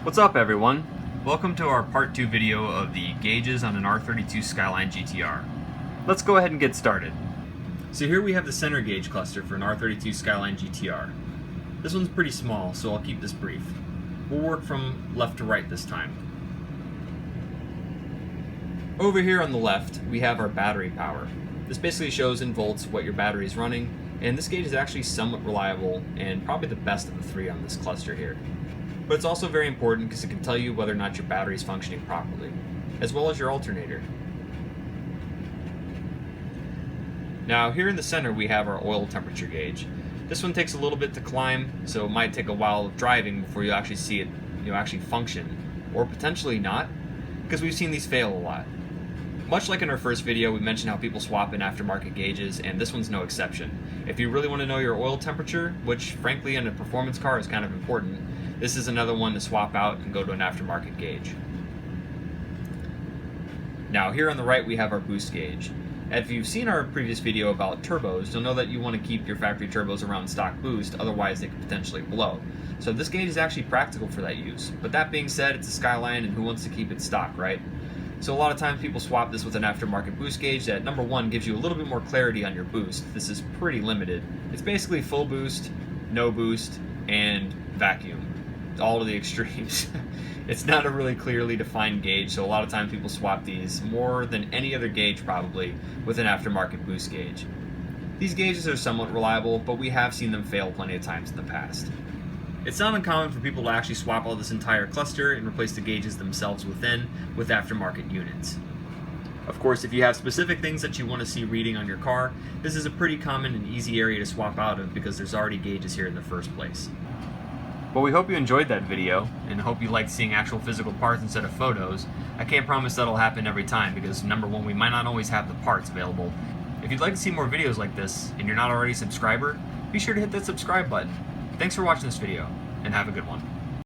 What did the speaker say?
What's up, everyone? Welcome to our part 2 video of the gauges on an R32 Skyline GTR. Let's go ahead and get started. So here we have the center gauge cluster for an R32 Skyline GTR. This one's pretty small, so I'll keep this brief. We'll work from left to right this time. Over here on the left, we have our battery power. This basically shows in volts what your battery is running, and this gauge is actually somewhat reliable and probably the best of the three on this cluster here. But it's also very important because it can tell you whether or not your battery is functioning properly, as well as your alternator. Now here in the center we have our oil temperature gauge. This one takes a little bit to climb, so it might take a while of driving before you actually see it actually function, or potentially not, because we've seen these fail a lot. Much like in our first video, we mentioned how people swap in aftermarket gauges, and this one's no exception. If you really want to know your oil temperature, which frankly in a performance car is kind of important, this is another one to swap out and go to an aftermarket gauge. Now here on the right we have our boost gauge. If you've seen our previous video about turbos, you'll know that you want to keep your factory turbos around stock boost, otherwise they could potentially blow. So this gauge is actually practical for that use. But that being said, it's a Skyline and who wants to keep it stock, right? So a lot of times people swap this with an aftermarket boost gauge that, number one, gives you a little bit more clarity on your boost. This is pretty limited. It's basically full boost, no boost, and vacuum. All to the extremes. It's not a really clearly defined gauge, so a lot of times people swap these more than any other gauge probably with an aftermarket boost gauge. These gauges are somewhat reliable, but we have seen them fail plenty of times in the past. It's not uncommon for people to actually swap out this entire cluster and replace the gauges themselves within with aftermarket units. Of course, if you have specific things that you want to see reading on your car, this is a pretty common and easy area to swap out of because there's already gauges here in the first place. Well, we hope you enjoyed that video, and hope you liked seeing actual physical parts instead of photos. I can't promise that'll happen every time because, number one, we might not always have the parts available. If you'd like to see more videos like this, and you're not already a subscriber, be sure to hit that subscribe button. Thanks for watching this video, and have a good one.